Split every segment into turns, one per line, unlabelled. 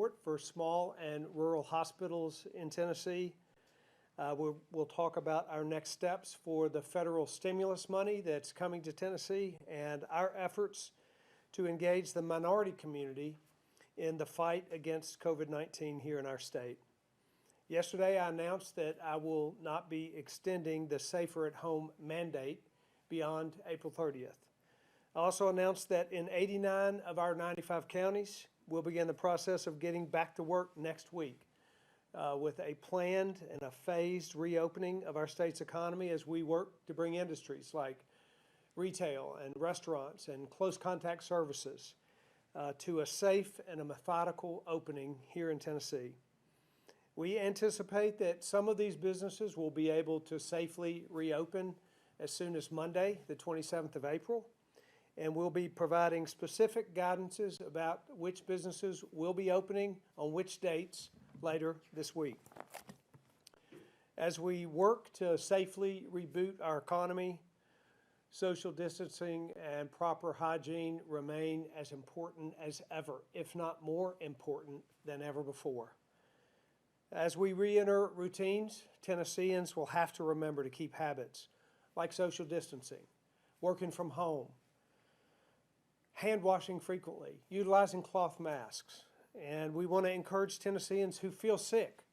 support for small and rural hospitals in Tennessee. We'll talk about our next steps for the federal stimulus money that's coming to Tennessee and our efforts to engage the minority community in the fight against COVID-19 here in our state. Yesterday, I announced that I will not be extending the Safer at Home mandate beyond April 30th. I also announced that in 89 of our 95 counties, we'll begin the process of getting back to work next week with a planned and a phased reopening of our state's economy as we work to bring industries like retail and restaurants and close contact services to a safe and a methodical opening here in Tennessee. We anticipate that some of these businesses will be able to safely reopen as soon as Monday, the 27th of April, and we'll be providing specific guidances about which businesses will be opening on which dates later this week. As we work to safely reboot our economy, social distancing and proper hygiene remain as important as ever, if not more important than ever before. As we re-enter routines, Tennesseans will have to remember to keep habits like social distancing, working from home, hand washing frequently, utilizing cloth masks. And we want to encourage Tennesseans who feel sick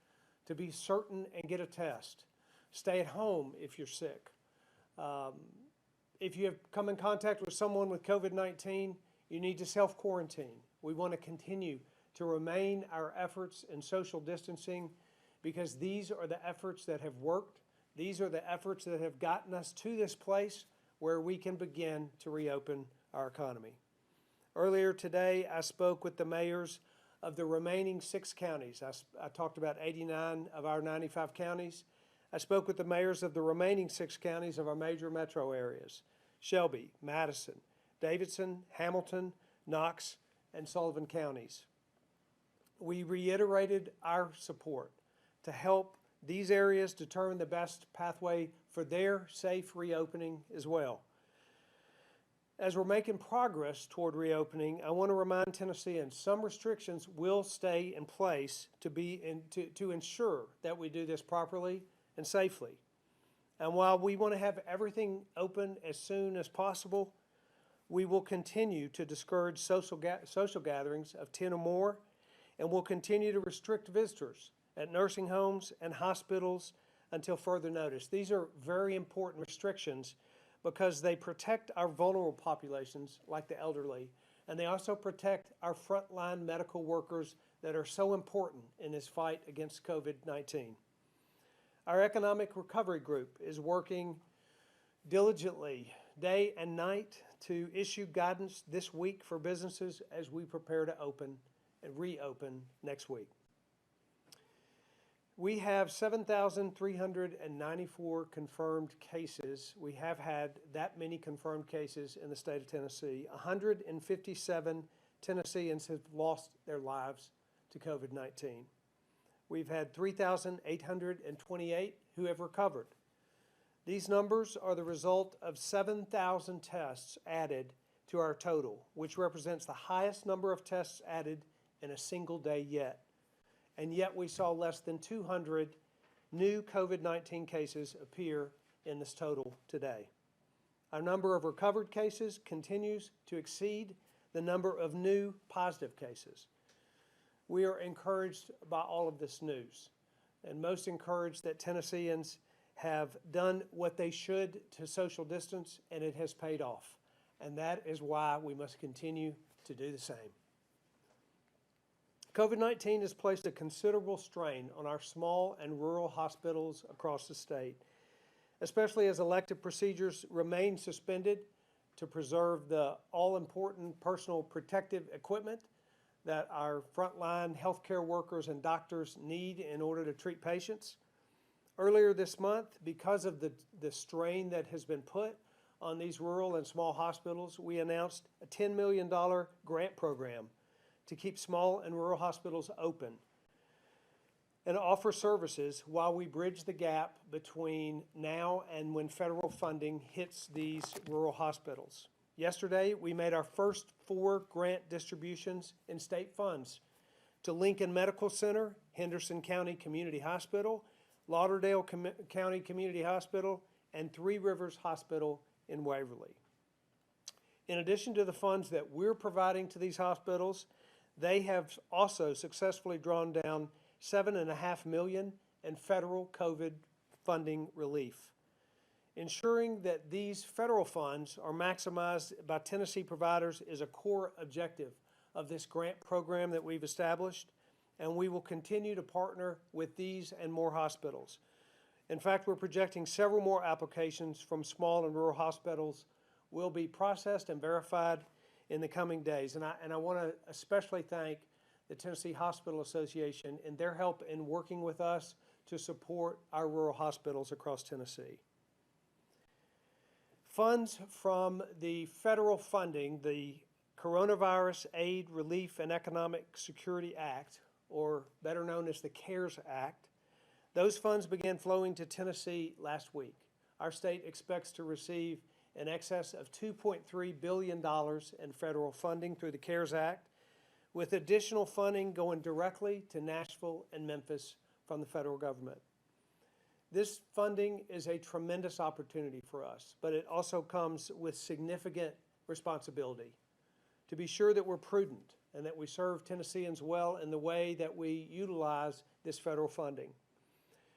to be certain and get a test. Stay at home if you're sick. If you have come in contact with someone with COVID-19, you need to self-quarantine. We want to continue to remain our efforts in social distancing because these are the efforts that have worked. These are the efforts that have gotten us to this place where we can begin to reopen our economy. Earlier today, I spoke with the mayors of the remaining 6 counties. I talked about 89 of our 95 counties. I spoke with the mayors of the remaining 6 counties of our major metro areas: Shelby, Madison, Davidson, Hamilton, Knox, and Sullivan counties. We reiterated our support to help these areas determine the best pathway for their safe reopening as well. As we're making progress toward reopening, I want to remind Tennesseans some restrictions will stay in place to ensure that we do this properly and safely. And while we want to have everything open as soon as possible, we will continue to discourage social gatherings of 10 or more, and we'll continue to restrict visitors at nursing homes and hospitals until further notice. These are very important restrictions because they protect our vulnerable populations like the elderly, and they also protect our frontline medical workers that are so important in this fight against COVID-19. Our Economic Recovery Group is working diligently day and night to issue guidance this week for businesses as we prepare to open and reopen next week. We have 7,394 confirmed cases. We have had that many confirmed cases in the state of Tennessee. 157 Tennesseans have lost their lives to COVID-19. We've had 3,828 who have recovered. These numbers are the result of 7,000 tests added to our total, which represents the highest number of tests added in a single day yet. And yet we saw less than 200 new COVID-19 cases appear in this total today. Our number of recovered cases continues to exceed the number of new positive cases. We are encouraged by all of this news, and most encouraged that Tennesseans have done what they should to social distance, and it has paid off. And that is why we must continue to do the same. COVID-19 has placed a considerable strain on our small and rural hospitals across the state, especially as elective procedures remain suspended to preserve the all-important personal protective equipment that our frontline healthcare workers and doctors need in order to treat patients. Earlier this month, because of the strain that has been put on these rural and small hospitals, we announced a $10 million grant program to keep small and rural hospitals open and offer services while we bridge the gap between now and when federal funding hits these rural hospitals. Yesterday, we made our first 4 grant distributions in state funds to Lincoln Medical Center, Henderson County Community Hospital, Lauderdale County Community Hospital, and Three Rivers Hospital in Waverly. In addition to the funds that we're providing to these hospitals, they have also successfully drawn down $7.5 million in federal COVID funding relief. Ensuring that these federal funds are maximized by Tennessee providers is a core objective of this grant program that we've established, and we will continue to partner with these and more hospitals. In fact, we're projecting several more applications from small and rural hospitals will be processed and verified in the coming days. And I want to especially thank the Tennessee Hospital Association and their help in working with us to support our rural hospitals across Tennessee. Funds from the federal funding, the Coronavirus Aid, Relief, and Economic Security Act, or better known as the CARES Act, those funds began flowing to Tennessee last week. Our state expects to receive in excess of $2.3 billion in federal funding through the CARES Act, with additional funding going directly to Nashville and Memphis from the federal government. This funding is a tremendous opportunity for us, but it also comes with significant responsibility to be sure that we're prudent and that we serve Tennesseans well in the way that we utilize this federal funding.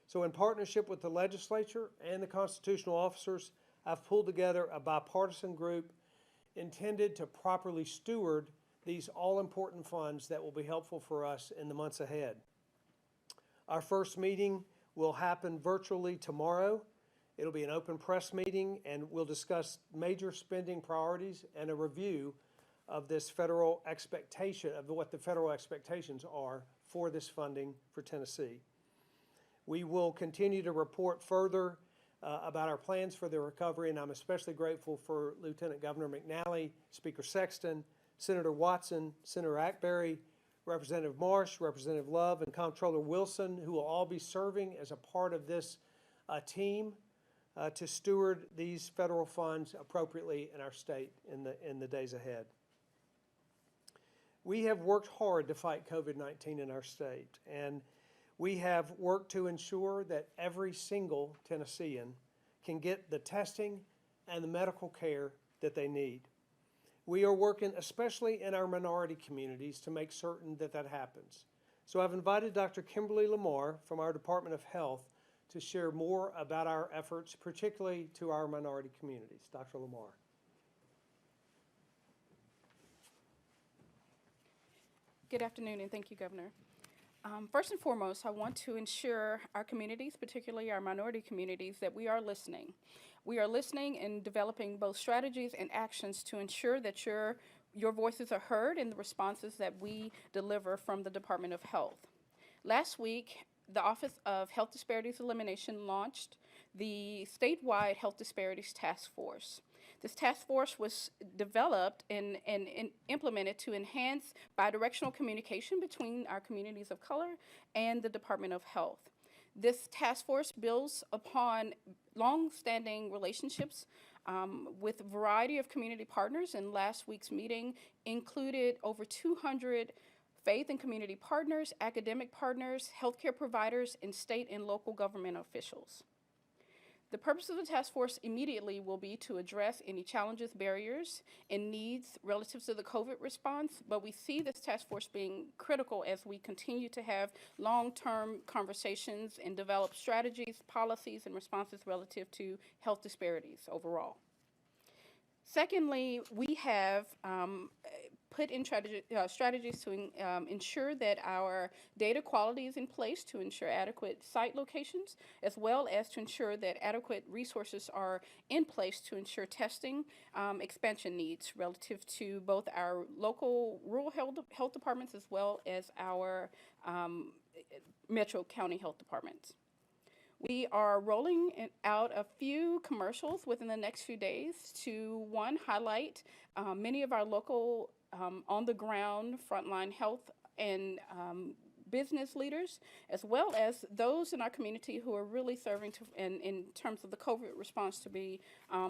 So in partnership with the legislature and the constitutional officers, I've pulled together a bipartisan group intended to properly steward these all-important funds that will be helpful for us in the months ahead. Our first meeting will happen virtually tomorrow. It'll be an open press meeting, and we'll discuss major spending priorities and a review of this federal expectation, of what the federal expectations are for this funding for Tennessee. We will continue to report further about our plans for the recovery, and I'm especially grateful for Lieutenant Governor McNally, Speaker Sexton, Senator Watson, Senator Ackberry, Representative Marsh, Representative Love, and Comptroller Wilson, who will all be serving as a part of this team to steward these federal funds appropriately in our state in the days ahead. We have worked hard to fight COVID-19 in our state, and we have worked to ensure that every single Tennessean can get the testing and the medical care that they need. We are working especially in our minority communities to make certain that that happens. So I've invited Dr. Kimberly Lamar from our Department of Health to share more about our efforts, particularly to our minority communities. Dr. Lamar.
Good afternoon, and thank you, Governor. First and foremost, I want to ensure our communities, particularly our minority communities, that we are listening. We are listening and developing both strategies and actions to ensure that your voices are heard in the responses that we deliver from the Department of Health. Last week, the Office of Health Disparities Elimination launched the statewide Health Disparities Task Force. This task force was developed and implemented to enhance bidirectional communication between our communities of color and the Department of Health. This task force builds upon long-standing relationships with a variety of community partners, and last week's meeting included over 200 faith and community partners, academic partners, healthcare providers, and state and local government officials. The purpose of the task force immediately will be to address any challenges, barriers, and needs relative to the COVID response, but we see this task force being critical as we continue to have long-term conversations and develop strategies, policies, and responses relative to health disparities overall. Secondly, we have put in strategies to ensure that our data quality is in place to ensure adequate site locations, as well as to ensure that adequate resources are in place to ensure testing expansion needs relative to both our local rural health departments as well as our metro county health departments. We are rolling out a few commercials within the next few days to, one, highlight many of our local on-the-ground frontline health and business leaders, as well as those in our community who are really serving in terms of the COVID response to be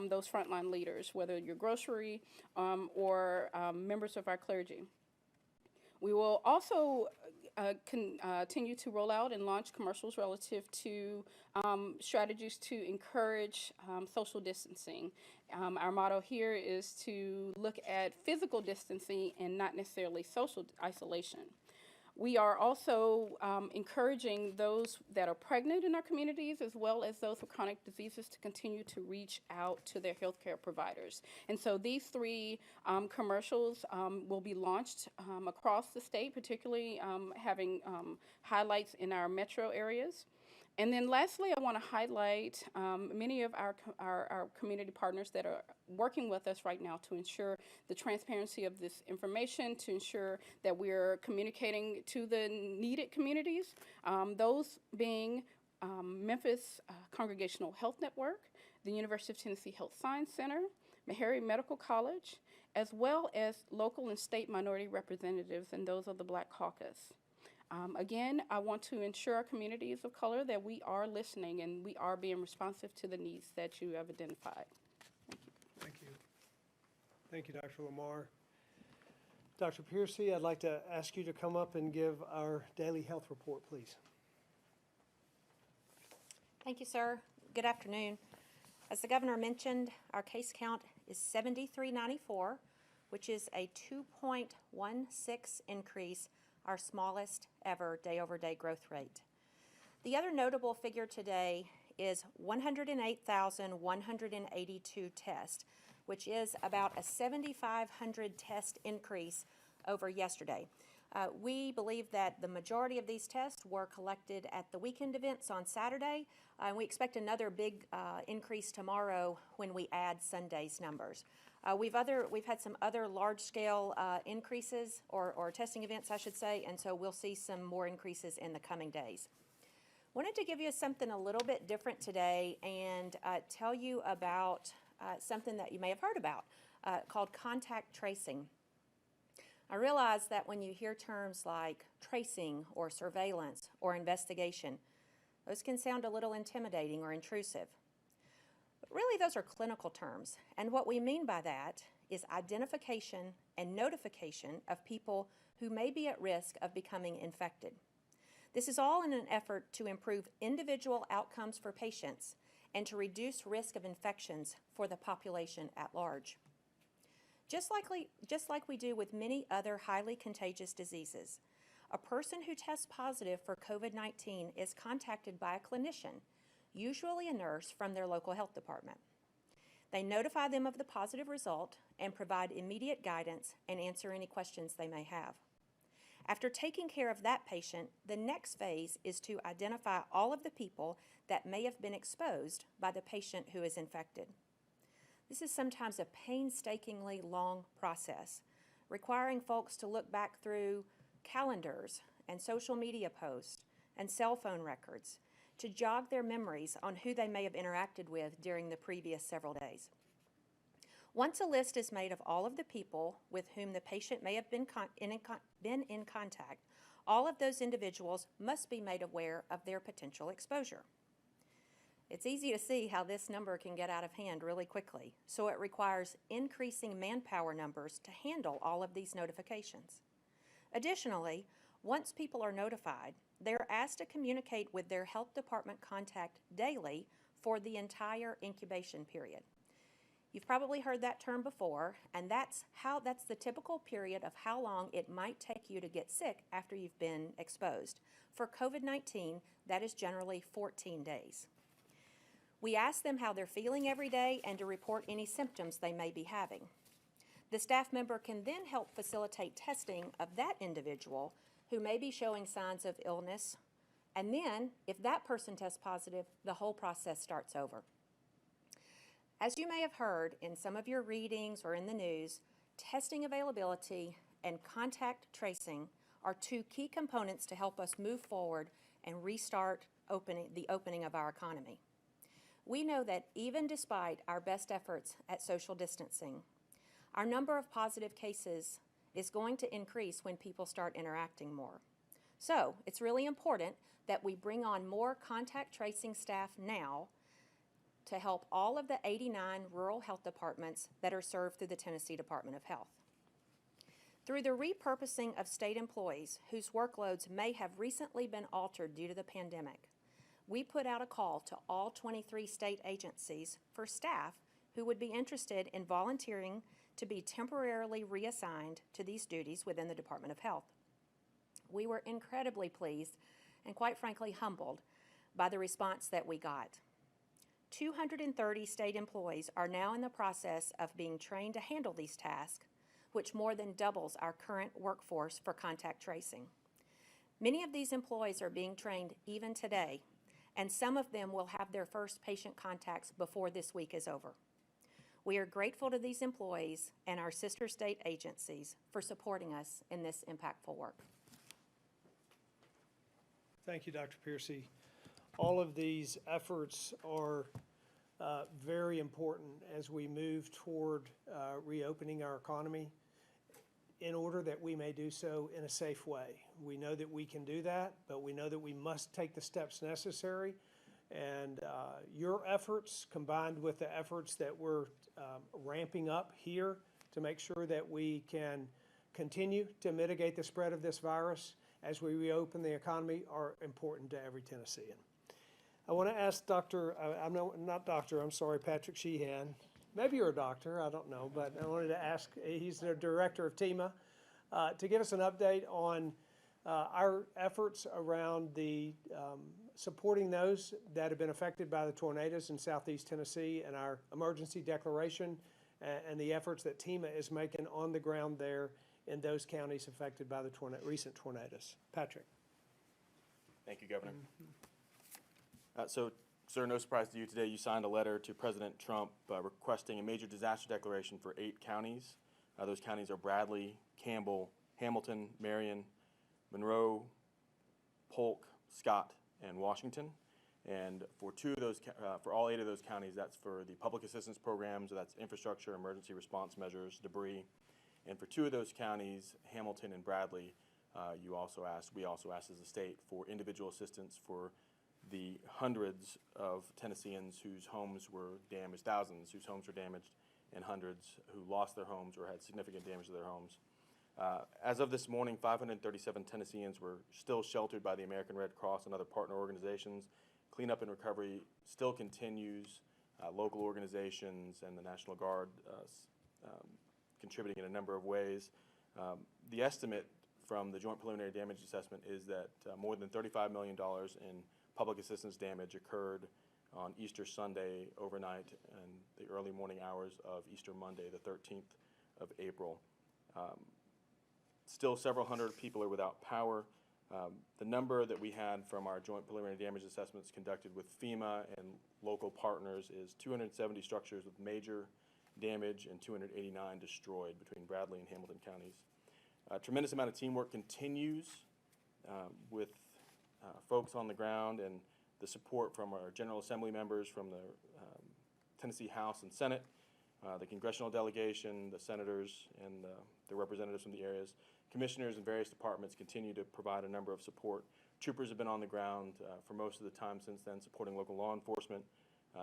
those frontline leaders, whether you're grocery or members of our clergy. We will also continue to roll out and launch commercials relative to strategies to encourage social distancing. Our motto here is to look at physical distancing and not necessarily social isolation. We are also encouraging those that are pregnant in our communities, as well as those with chronic diseases, to continue to reach out to their healthcare providers. And so these three commercials will be launched across the state, particularly having highlights in our metro areas. And then lastly, I want to highlight many of our community partners that are working with us right now to ensure the transparency of this information, to ensure that we're communicating to the needed communities, those being Memphis Congregational Health Network, the University of Tennessee Health Science Center, Meharry Medical College, as well as local and state minority representatives and those of the Black Caucus. Again, I want to ensure our communities of color that we are listening and we are being responsive to the needs that you have identified. Thank you.
Thank you. Thank you, Dr. Lamar. Dr. Piercy, I'd like to ask you to come up and give our daily health report, please.
Thank you, sir. Good afternoon. As the governor mentioned, our case count is 7,394, which is a 2.16 increase, our smallest ever day-over-day growth rate. The other notable figure today is 108,182 tests, which is about a 7,500 test increase over yesterday. We believe that the majority of these tests were collected at the weekend events on Saturday, and we expect another big increase tomorrow when we add Sunday's numbers. We've had some other large-scale increases or testing events, I should say, and so we'll see some more increases in the coming days. Wanted to give you something a little bit different today and tell you about something that you may have heard about called contact tracing. I realize that when you hear terms like tracing or surveillance or investigation, those can sound a little intimidating or intrusive. But really, those are clinical terms, and what we mean by that is identification and notification of people who may be at risk of becoming infected. This is all in an effort to improve individual outcomes for patients and to reduce risk of infections for the population at large. Just like we do with many other highly contagious diseases, a person who tests positive for COVID-19 is contacted by a clinician, usually a nurse from their local health department. They notify them of the positive result and provide immediate guidance and answer any questions they may have. After taking care of that patient, the next phase is to identify all of the people that may have been exposed by the patient who is infected. This is sometimes a painstakingly long process, requiring folks to look back through calendars and social media posts and cell phone records to jog their memories on who they may have interacted with during the previous several days. Once a list is made of all of the people with whom the patient may have been in contact, all of those individuals must be made aware of their potential exposure. It's easy to see how this number can get out of hand really quickly, so it requires increasing manpower numbers to handle all of these notifications. Additionally, once people are notified, they're asked to communicate with their health department contact daily for the entire incubation period. You've probably heard that term before, and that's the typical period of how long it might take you to get sick after you've been exposed. For COVID-19, that is generally 14 days. We ask them how they're feeling every day and to report any symptoms they may be having. The staff member can then help facilitate testing of that individual who may be showing signs of illness, and then, if that person tests positive, the whole process starts over. As you may have heard in some of your readings or in the news, testing availability and contact tracing are two key components to help us move forward and restart the opening of our economy. We know that even despite our best efforts at social distancing, our number of positive cases is going to increase when people start interacting more. So it's really important that we bring on more contact tracing staff now to help all of the 89 rural health departments that are served through the Tennessee Department of Health. Through the repurposing of state employees whose workloads may have recently been altered due to the pandemic, we put out a call to all 23 state agencies for staff who would be interested in volunteering to be temporarily reassigned to these duties within the Department of Health. We were incredibly pleased and quite frankly humbled by the response that we got. 230 state employees are now in the process of being trained to handle these tasks, which more than doubles our current workforce for contact tracing. Many of these employees are being trained even today, and some of them will have their first patient contacts before this week is over. We are grateful to these employees and our sister state agencies for supporting us in this impactful work.
Thank you, Dr. Piercy. All of these efforts are very important as we move toward reopening our economy in order that we may do so in a safe way. We know that we can do that, but we know that we must take the steps necessary. And your efforts, combined with the efforts that we're ramping up here to make sure that we can continue to mitigate the spread of this virus as we reopen the economy, are important to every Tennessean. I want to ask Patrick Sheehan. Maybe you're a doctor, I don't know, but I wanted to ask, he's the director of TEMA, to give us an update on our efforts around the supporting those that have been affected by the tornadoes in southeast Tennessee, and our emergency declaration and the efforts that TEMA is making on the ground there in those counties affected by the recent tornadoes. Patrick.
Thank you, Governor. So, sir, no surprise to you, today you signed a letter to President Trump requesting a major disaster declaration for 8 counties. Those counties are Bradley, Campbell, Hamilton, Marion, Monroe, Polk, Scott, and Washington. And for for all 8 of those counties, that's for the public assistance programs, so that's infrastructure, emergency response measures, debris. And for 2 of those counties, Hamilton and Bradley, we also asked as a state for individual assistance for the hundreds of Tennesseans whose homes were damaged, thousands whose homes were damaged, and hundreds who lost their homes or had significant damage to their homes. As of this morning, 537 Tennesseans were still sheltered by the American Red Cross and other partner organizations. Cleanup and recovery still continues. Local organizations and the National Guard contributing in a number of ways. The estimate from the Joint Preliminary Damage Assessment is that more than $35 million in public assistance damage occurred on Easter Sunday overnight and the early morning hours of Easter Monday, the 13th of April. Still several hundred people are without power. The number that we had from our joint preliminary damage assessments conducted with FEMA and local partners is 270 structures with major damage and 289 destroyed between Bradley and Hamilton counties. A tremendous amount of teamwork continues with folks on the ground and the support from our General Assembly members from the Tennessee House and Senate, the congressional delegation, the senators, and the representatives from the areas. Commissioners in various departments continue to provide a number of support. Troopers have been on the ground for most of the time since then, supporting local law enforcement.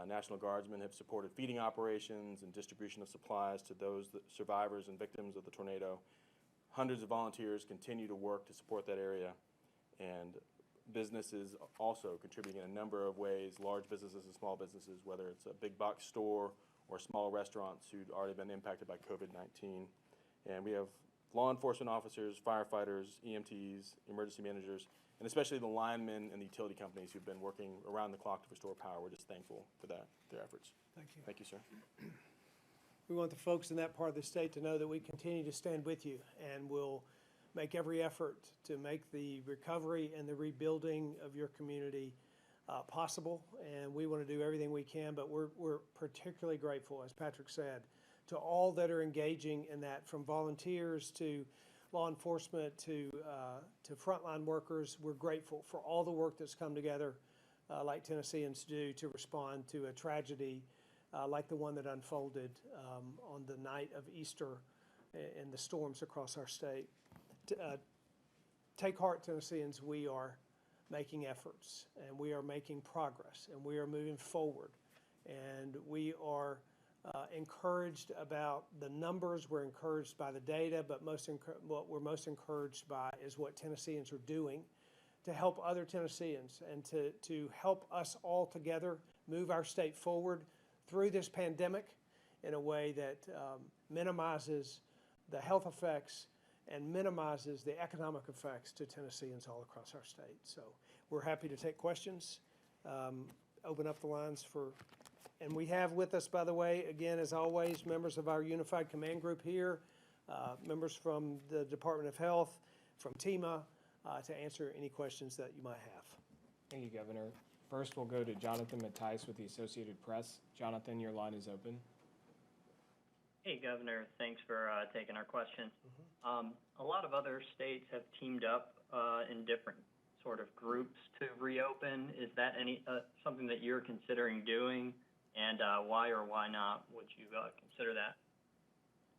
National Guardsmen have supported feeding operations and distribution of supplies to those survivors and victims of the tornado. Hundreds of volunteers continue to work to support that area, and businesses also contributing in a number of ways, large businesses and small businesses, whether it's a big box store or small restaurants who'd already been impacted by COVID-19. And we have law enforcement officers, firefighters, EMTs, emergency managers, and especially the linemen and the utility companies who've been working around the clock to restore power. We're just thankful for their efforts.
Thank you.
Thank you, sir.
We want the folks in that part of the state to know that we continue to stand with you, and we'll make every effort to make the recovery and the rebuilding of your community possible. And we want to do everything we can, but we're particularly grateful, as Patrick said, to all that are engaging in that, from volunteers to law enforcement to frontline workers. We're grateful for all the work that's come together, like Tennesseans do, to respond to a tragedy like the one that unfolded on the night of Easter and the storms across our state. Take heart, Tennesseans. We are making efforts, and we are making progress, and we are moving forward, and we are encouraged about the numbers. We're encouraged by the data, but what we're most encouraged by is what Tennesseans are doing to help other Tennesseans and to help us all together move our state forward through this pandemic in a way that minimizes the health effects and minimizes the economic effects to Tennesseans all across our state. So we're happy to take questions, open up the lines and we have with us, by the way, again, as always, members of our Unified Command Group here, members from the Department of Health, from TEMA, to answer any questions that you might have.
Thank you, Governor. First, we'll go to Jonathan Mattice with the Associated Press. Jonathan, your line is open.
Hey, Governor. Thanks for taking our question. A lot of other states have teamed up in different sort of groups to reopen. Is that something that you're considering doing? And why or why not would you consider that?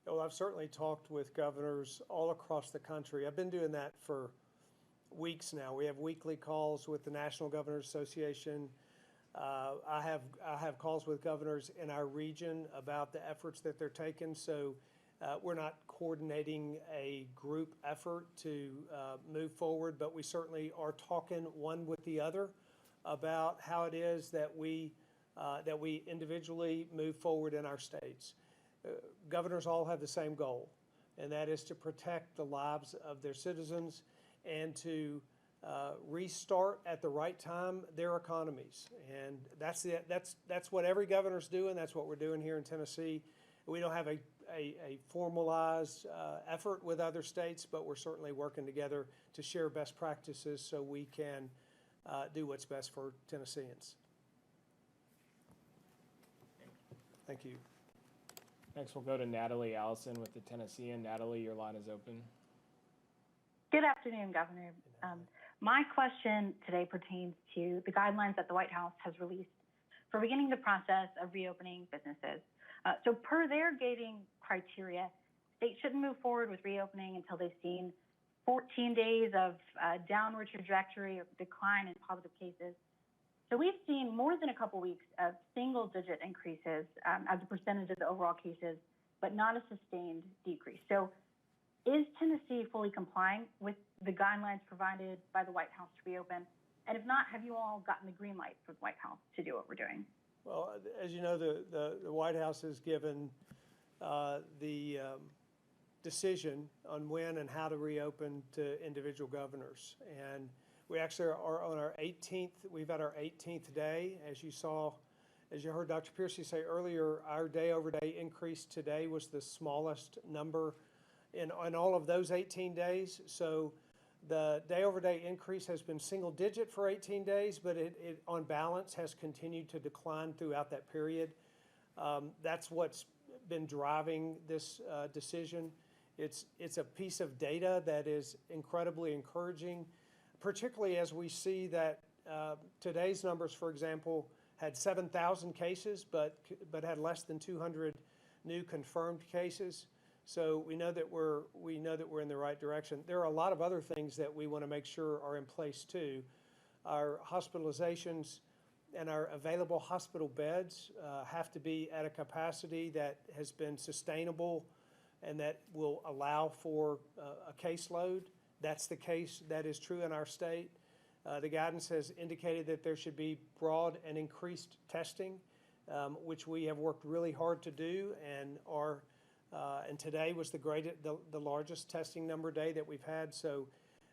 Well, I've certainly talked with governors all across the country. I've been doing that for weeks now. We have weekly calls with the National Governors Association. I have calls with governors in our region about the efforts that they're taking. So we're not coordinating a group effort to move forward, but we certainly are talking one with the other about how it is that we individually move forward in our states. Governors all have the same goal, and that is to protect the lives of their citizens and to restart at the right time their economies. And that's what every governor's doing. That's what we're doing here in Tennessee. We don't have a formalized effort with other states, but we're certainly working together to share best practices so we can do what's best for Tennesseans. Thank you.
Next, we'll go to Natalie Allison with the Tennessean. Natalie, your line is open.
Good afternoon, Governor. My question today pertains to the guidelines that the White House has released for beginning the process of reopening businesses. So per their gating criteria, states shouldn't move forward with reopening until they've seen 14 days of downward trajectory or decline in positive cases. So we've seen more than a couple weeks of single-digit increases as a percentage of the overall cases, but not a sustained decrease. So is Tennessee fully complying with the guidelines provided by the White House to reopen? And if not, have you all gotten the green light from the White House to do what we're doing?
Well, as you know, the White House has given the decision on when and how to reopen to individual governors. And we actually are on our 18th, we've had our 18th day. As you heard Dr. Piercy say earlier, our day-over-day increase today was the smallest number in all of those 18 days. So the day-over-day increase has been single-digit for 18 days, but it on balance has continued to decline throughout that period. That's what's been driving this decision. It's a piece of data that is incredibly encouraging, particularly as we see that today's numbers, for example, had 7,000 cases, but had less than 200 new confirmed cases. So we know that we're in the right direction. There are a lot of other things that we want to make sure are in place too. Our hospitalizations and our available hospital beds have to be at a capacity that has been sustainable and that will allow for a caseload. That's the case. That is true in our state. The guidance has indicated that there should be broad and increased testing, which we have worked really hard to do, and today was the largest testing number day that we've had. So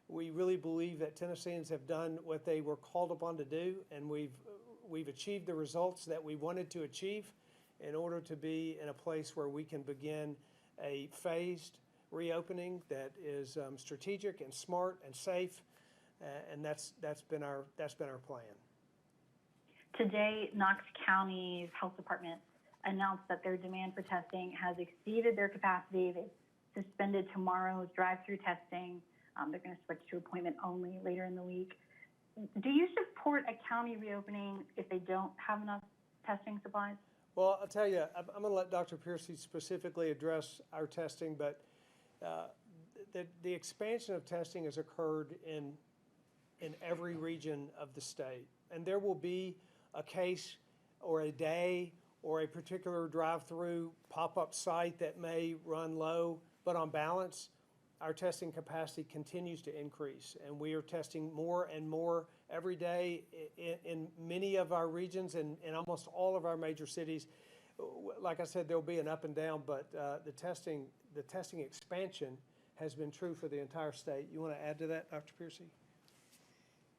we really believe that Tennesseans have done what they were called upon to do, and we've achieved the results that we wanted to achieve in order to be in a place where we can begin a phased reopening that is strategic and smart and safe, and that's been our plan.
Today, Knox County's health department announced that their demand for testing has exceeded their capacity. They've suspended tomorrow's drive-through testing. They're going to switch to appointment only later in the week. Do you support a county reopening if they don't have enough testing supplies? Well,
I'll tell you, I'm going to let Dr. Piercy specifically address our testing, but the expansion of testing has occurred in every region of the state, and there will be a case or a day or a particular drive-through pop-up site that may run low, but on balance, our testing capacity continues to increase, and we are testing more and more every day in many of our regions and in almost all of our major cities. Like I said, there'll be an up and down, but the testing expansion has been true for the entire state. You want to add to that, Dr. Piercy?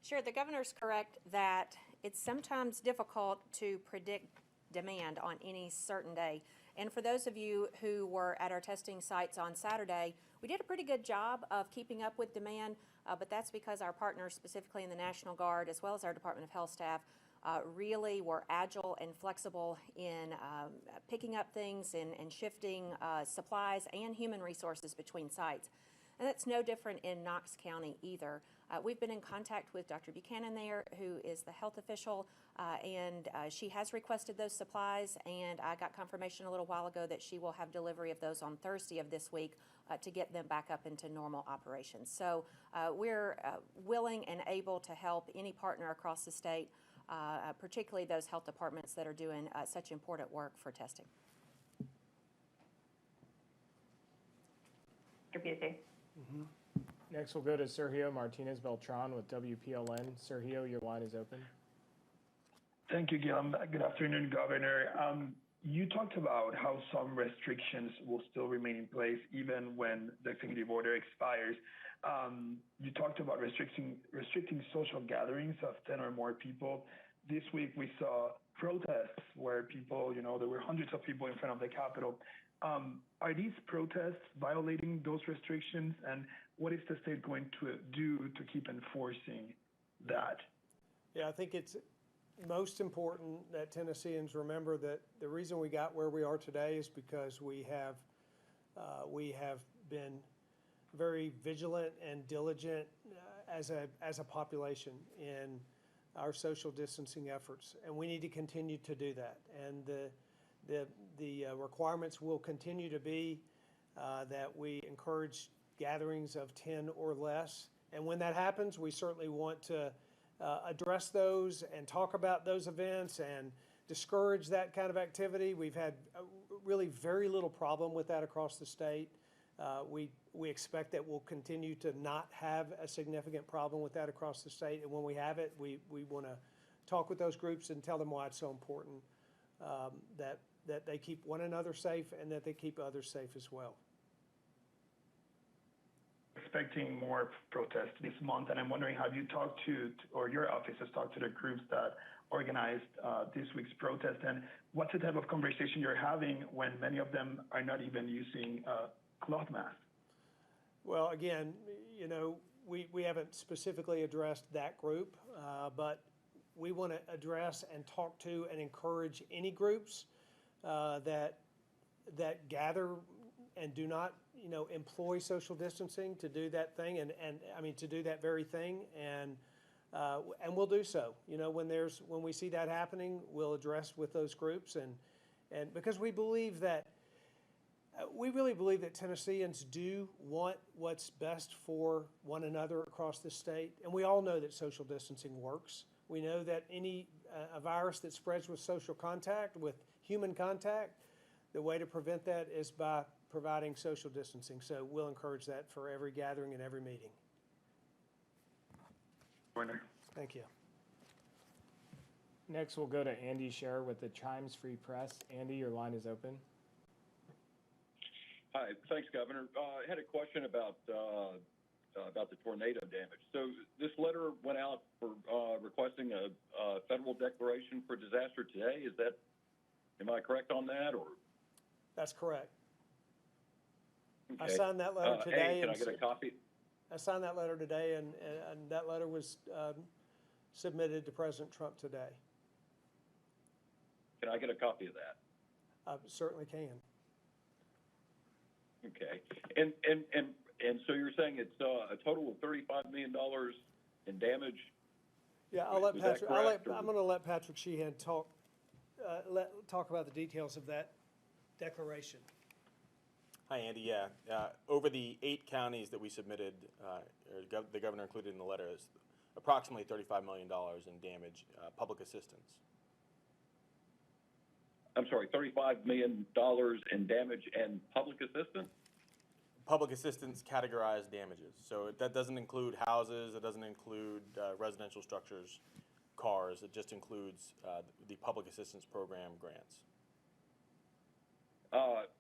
Sure, the governor's correct that it's sometimes difficult to predict demand on any certain day. And for those of you who were at our testing sites on Saturday, we did a pretty good job of keeping up with demand, but that's because our partners, specifically in the National Guard, as well as our Department of Health staff, really were agile and flexible in picking up things and shifting supplies and human resources between sites. And that's no different in Knox County either. We've been in contact with Dr. Buchanan there, who is the health official, and she has requested those supplies, and I got confirmation a little while ago that she will have delivery of those on Thursday of this week to get them back up into normal operations. So we're willing and able to help any partner across the state, particularly those health departments that are doing such important work for testing.
Dr. Busey.
Next, we'll go to Sergio Martinez Beltran with WPLN. Sergio, your line is open.
Thank you, Gil. Good afternoon, Governor. You talked about how some restrictions will still remain in place even when the executive order expires. You talked about restricting social gatherings of 10 or more people. This week we saw protests where people, there were hundreds of people in front of the Capitol. Are these protests violating those restrictions, and what is the state going to do to keep enforcing that?
Yeah, I think it's most important that Tennesseans remember that the reason we got where we are today is because we have been very vigilant and diligent as a population in our social distancing efforts, and we need to continue to do that. And the requirements will continue to be that we encourage gatherings of 10 or less. And when that happens, we certainly want to address those and talk about those events and discourage that kind of activity. We've had really very little problem with that across the state. We expect that we'll continue to not have a significant problem with that across the state. And when we have it, we want to talk with those groups and tell them why it's so important that they keep one another safe and that they keep others safe as well.
Expecting more protests this month, and I'm wondering, have you talked to, or your office has talked to the groups that organized this week's protest, and what's the type of conversation you're having when many of them are not even using cloth masks?
Well, again, we haven't specifically addressed that group, but we want to address and talk to and encourage any groups that gather and do not, employ social distancing to do that thing, and to do that very thing, and we'll do so. When we see that happening, we'll address with those groups, and because we believe that. We really believe that Tennesseans do want what's best for one another across the state, and we all know that social distancing works. We know that a virus that spreads with social contact, with human contact, the way to prevent that is by providing social distancing. So we'll encourage that for every gathering and every meeting.
Winner.
Thank you.
Next, we'll go to Andy Scher with the Chimes Free Press. Andy, your line is open.
Hi, thanks, Governor. I had a question about the tornado damage. So this letter went out for requesting a federal declaration for disaster today. Am I correct on that, or?
That's correct.
Okay.
I signed that letter today.
Can I get a copy?
I signed that letter today, and that letter was submitted to President Trump today.
Can I get a copy of that?
I certainly can.
Okay. And so you're saying it's a total of $35 million in damage?
Yeah, I'll let
Was that
Patrick.
correct,
I'm going to let Patrick Sheehan talk about the details of that declaration.
Hi, Andy. Yeah, over the 8 counties that we submitted, the governor included in the letter, is approximately $35 million in damage, public assistance.
I'm sorry, $35 million in damage and public assistance?
Public assistance categorized damages. So that doesn't include houses, it doesn't include residential structures, cars. It just includes the public assistance program grants.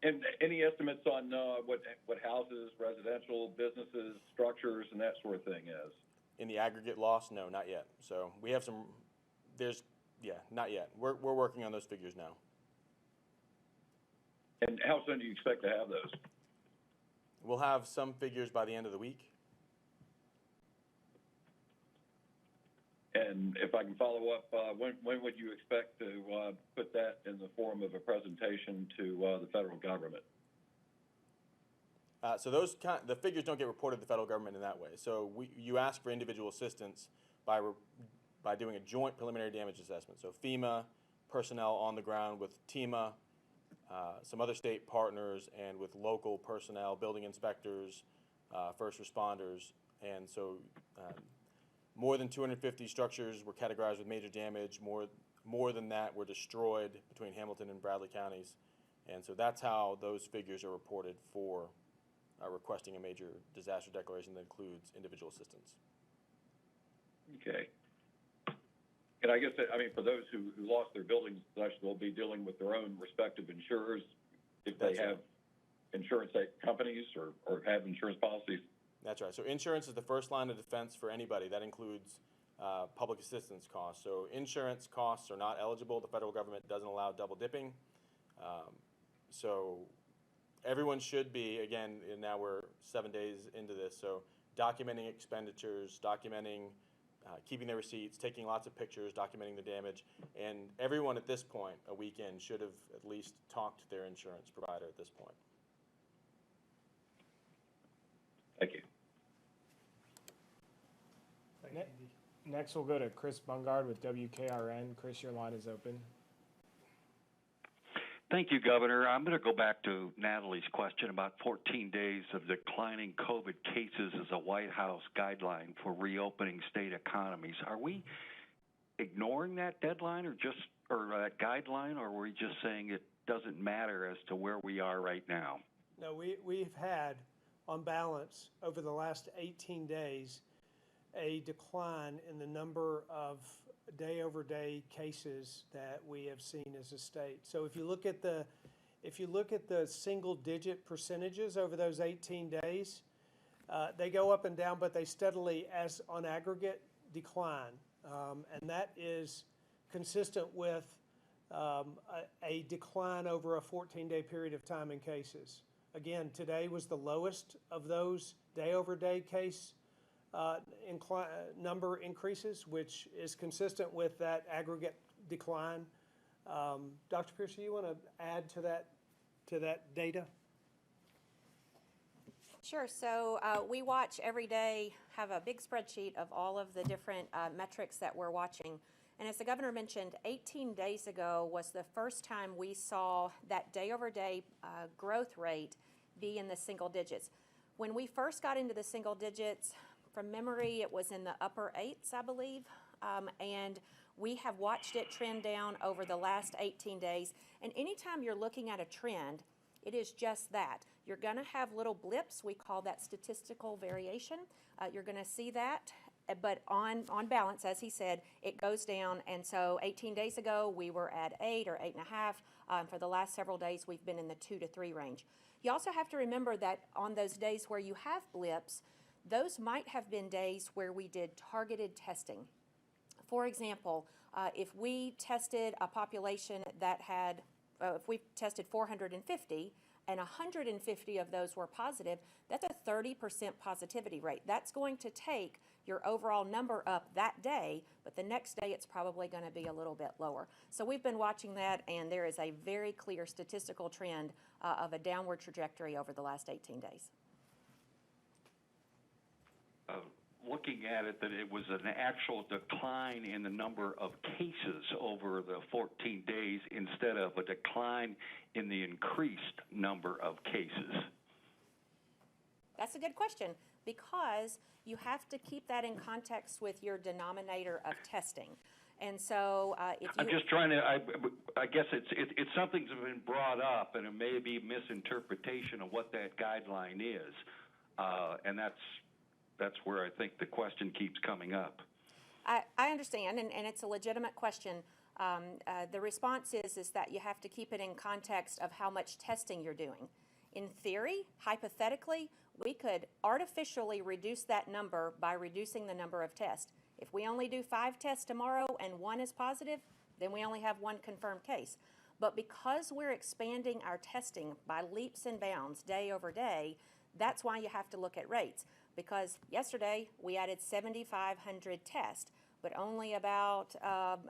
And any estimates on what houses, residential, businesses, structures, and that sort of thing is?
In the aggregate loss, no, not yet. So we have some, not yet. We're working on those figures now.
And how soon do you expect to have those?
We'll have some figures by the end of the week.
And if I can follow up, when would you expect to put that in the form of a presentation to the federal government?
So the figures don't get reported to the federal government in that way. So you ask for individual assistance by doing a joint preliminary damage assessment. So FEMA personnel on the ground with TEMA, some other state partners, and with local personnel, building inspectors, first responders. And so more than 250 structures were categorized with major damage. More than that were destroyed between Hamilton and Bradley counties. And so that's how those figures are reported for requesting a major disaster declaration that includes individual assistance.
Okay. And I guess, for those who lost their buildings, they'll be dealing with their own respective insurers if they have insurance companies or have insurance policies.
That's right. So insurance is the first line of defense for anybody. That includes public assistance costs. So insurance costs are not eligible. The federal government doesn't allow double dipping. So everyone should be, again, and now we're 7 days into this, so documenting expenditures, documenting, keeping their receipts, taking lots of pictures, documenting the damage. And everyone at this point, a weekend, should have at least talked to their insurance provider at this point.
Thank you.
Next, we'll go to Chris Bungard with WKRN. Chris, your line is open.
Thank you, Governor. I'm going to go back to Natalie's question about 14 days of declining COVID cases as a White House guideline for reopening state economies. Are we ignoring that deadline or that guideline, or are we just saying it doesn't matter as to where we are right now?
No, we've had, on balance, over the last 18 days, a decline in the number of day-over-day cases that we have seen as a state. So if you look at the single-digit percentages over those 18 days, they go up and down, but they steadily, as on aggregate, decline, and that is consistent with a decline over a 14-day period of time in cases. Again, today was the lowest of those day-over-day case number increases, which is consistent with that aggregate decline. Dr. Pierce, do you want to add to that data?
Sure. So we watch every day, have a big spreadsheet of all of the different metrics that we're watching. And as the governor mentioned, 18 days ago was the first time we saw that day-over-day growth rate be in the single digits. When we first got into the single digits, from memory, it was in the upper 8s, I believe, and we have watched it trend down over the last 18 days. And anytime you're looking at a trend, it is just that. You're going to have little blips. We call that statistical variation. You're going to see that, but on balance, as he said, it goes down. And so 18 days ago, we were at 8 or 8.5. For the last several days, we've been in the 2 to 3 range. You also have to remember that on those days where you have blips, those might have been days where we did targeted testing. For example, if we tested a population that had, if we tested 450 and 150 of those were positive, that's a 30% positivity rate. That's going to take your overall number up that day, but the next day it's probably going to be a little bit lower. So we've been watching that, and there is a very clear statistical trend of a downward trajectory over the last 18 days.
Looking at it, that it was an actual decline in the number of cases over the 14 days instead of a decline in the increased number of cases.
That's a good question, because you have to keep that in context with your denominator of testing. And so if you...
I'm just trying to, I guess it's something that's been brought up, and it may be misinterpretation of what that guideline is. And that's where I think the question keeps coming up.
I understand, and it's a legitimate question. The response is that you have to keep it in context of how much testing you're doing. In theory, hypothetically, we could artificially reduce that number by reducing the number of tests. If we only do 5 tests tomorrow and 1 is positive, then we only have 1 confirmed case. But because we're expanding our testing by leaps and bounds day over day, that's why you have to look at rates. Because yesterday we added 7,500 tests, but only about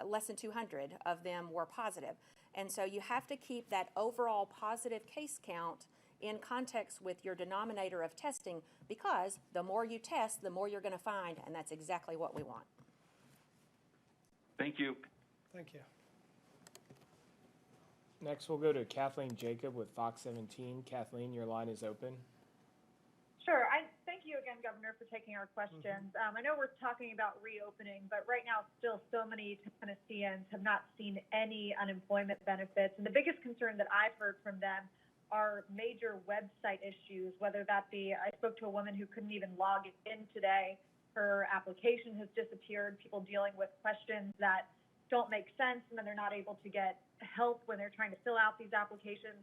less than 200 of them were positive. And so you have to keep that overall positive case count in context with your denominator of testing, because the more you test, the more you're going to find, and that's exactly what we want.
Thank you.
Thank you.
Next, we'll go to Kathleen Jacob with Fox 17. Kathleen, your line is open.
Sure. Thank you again, Governor, for taking our questions. I know we're talking about reopening, but right now still so many Tennesseans have not seen any unemployment benefits. And the biggest concern that I've heard from them are major website issues, whether that be, I spoke to a woman who couldn't even log in today. Her application has disappeared, people dealing with questions that don't make sense, and then they're not able to get help when they're trying to fill out these applications.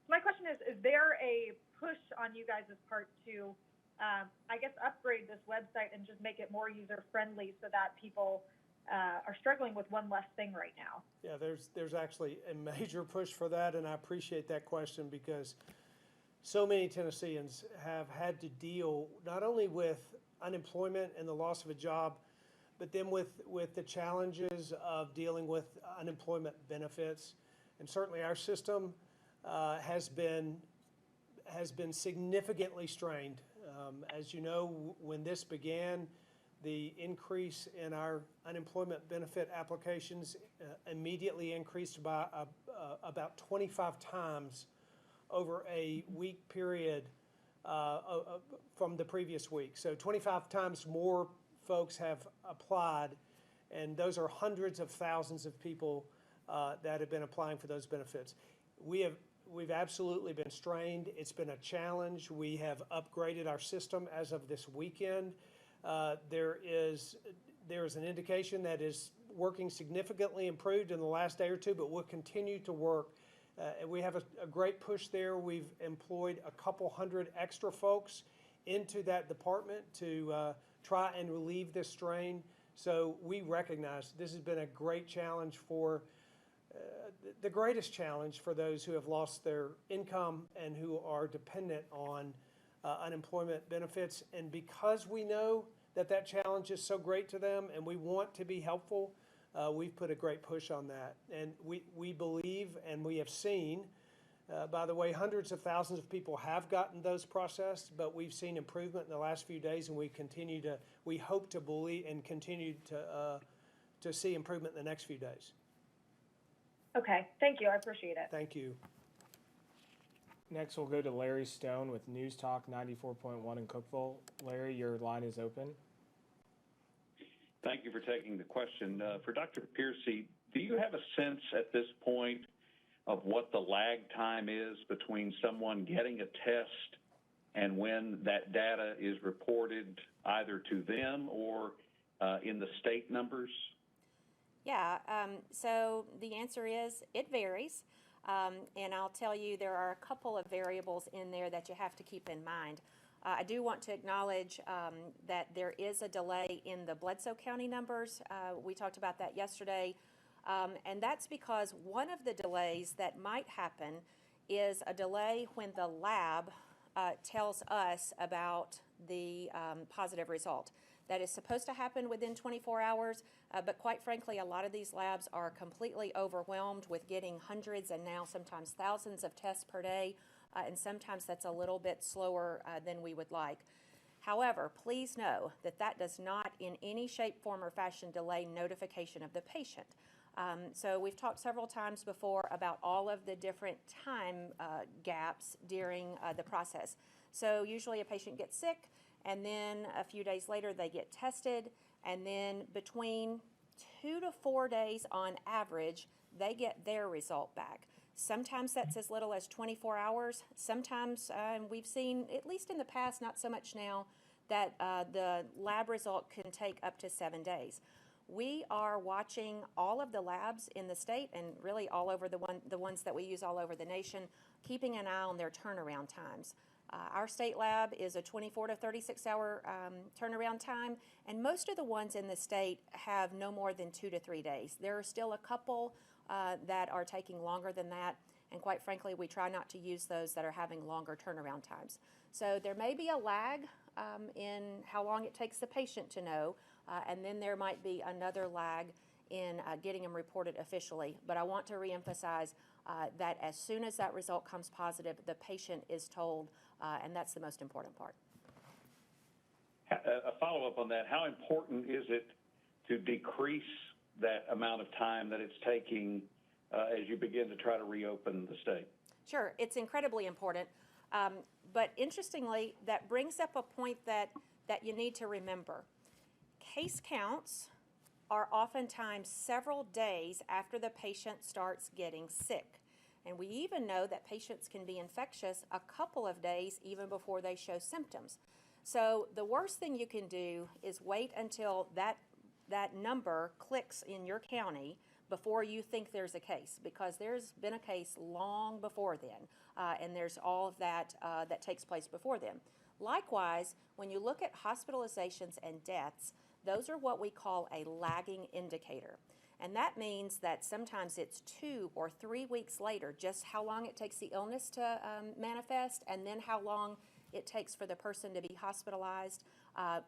So my question is there a push on you guys' part to, I guess, upgrade this website and just make it more user-friendly so that people are struggling with one less thing right now?
Yeah, there's actually a major push for that, and I appreciate that question because so many Tennesseans have had to deal not only with unemployment and the loss of a job, but then with the challenges of dealing with unemployment benefits. And certainly our system has been significantly strained. As you know, when this began, the increase in our unemployment benefit applications immediately increased by about 25 times over a week period from the previous week. So 25 times more folks have applied, and those are hundreds of thousands of people that have been applying for those benefits. We've absolutely been strained. It's been a challenge. We have upgraded our system as of this weekend. There is an indication that is working significantly improved in the last day or two, but we'll continue to work. We have a great push there. We've employed a couple hundred extra folks into that department to try and relieve this strain. So we recognize this has been a great challenge for the greatest challenge for those who have lost their income and who are dependent on unemployment benefits. And because we know that challenge is so great to them and we want to be helpful, we've put a great push on that. And we believe, and we have seen, by the way, hundreds of thousands of people have gotten those processed, but we've seen improvement in the last few days, and we hope to believe and continue to see improvement in the next few days.
Okay, thank you. I appreciate it.
Thank you.
Next, we'll go to Larry Stone with News Talk 94.1 in Cookeville. Larry, your line is open.
Thank you for taking the question. For Dr. Piercy, do you have a sense at this point of what the lag time is between someone getting a test and when that data is reported either to them or in the state numbers?
Yeah, so the answer is it varies. And I'll tell you, there are a couple of variables in there that you have to keep in mind. I do want to acknowledge that there is a delay in the Bledsoe County numbers. We talked about that yesterday. And that's because one of the delays that might happen is a delay when the lab tells us about the positive result. That is supposed to happen within 24 hours, but quite frankly, a lot of these labs are completely overwhelmed with getting hundreds and now sometimes thousands of tests per day, and sometimes that's a little bit slower than we would like. However, please know that that does not in any shape, form, or fashion delay notification of the patient. So we've talked several times before about all of the different time gaps during the process. So usually a patient gets sick, and then a few days later they get tested, and then between 2 to 4 days on average, they get their result back. Sometimes that's as little as 24 hours. Sometimes we've seen, at least in the past, not so much now, that the lab result can take up to 7 days. We are watching all of the labs in the state and really all over the ones that we use all over the nation, keeping an eye on their turnaround times. Our state lab is a 24 to 36 hour turnaround time, and most of the ones in the state have no more than 2 to 3 days. There are still a couple that are taking longer than that, and quite frankly, we try not to use those that are having longer turnaround times. So there may be a lag in how long it takes the patient to know, and then there might be another lag in getting them reported officially. But I want to reemphasize that as soon as that result comes positive, the patient is told, and that's the most important part.
A follow-up on that, how important is it to decrease that amount of time that it's taking as you begin to try to reopen the state?
Sure, it's incredibly important. But interestingly, that brings up a point that you need to remember. Case counts are oftentimes several days after the patient starts getting sick. And we even know that patients can be infectious a couple of days even before they show symptoms. So the worst thing you can do is wait until that number clicks in your county before you think there's a case, because there's been a case long before then, and there's all of that that takes place before then. Likewise, when you look at hospitalizations and deaths, those are what we call a lagging indicator. And that means that sometimes it's 2 or 3 weeks later, just how long it takes the illness to manifest, and then how long it takes for the person to be hospitalized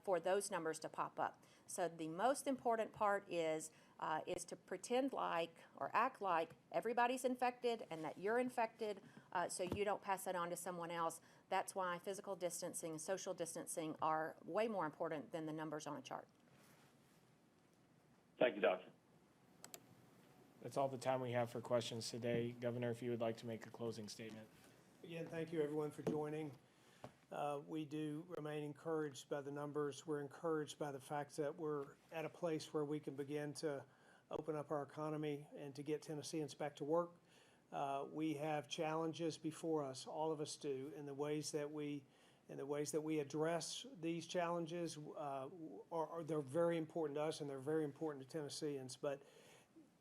for those numbers to pop up. So the most important part is to pretend like or act like everybody's infected and that you're infected, so you don't pass it on to someone else. That's why physical distancing and social distancing are way more important than the numbers on a chart.
Thank you, Doctor.
That's all the time we have for questions today. Governor, if you would like to make a closing statement.
Again, thank you everyone for joining. We do remain encouraged by the numbers. We're encouraged by the fact that we're at a place where we can begin to open up our economy and to get Tennesseans back to work. We have challenges before us, all of us do, in the ways that we address these challenges. They're very important to us and they're very important to Tennesseans. But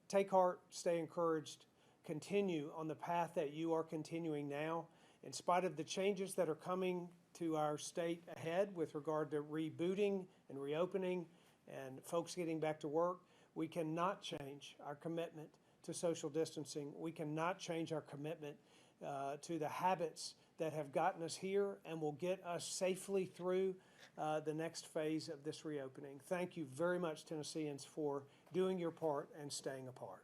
take heart, stay encouraged, continue on the path that you are continuing now. In spite of the changes that are coming to our state ahead with regard to rebooting and reopening and folks getting back to work, we cannot change our commitment to social distancing. We cannot change our commitment to the habits that have gotten us here and will get us safely through the next phase of this reopening. Thank you very much, Tennesseans, for doing your part and staying apart.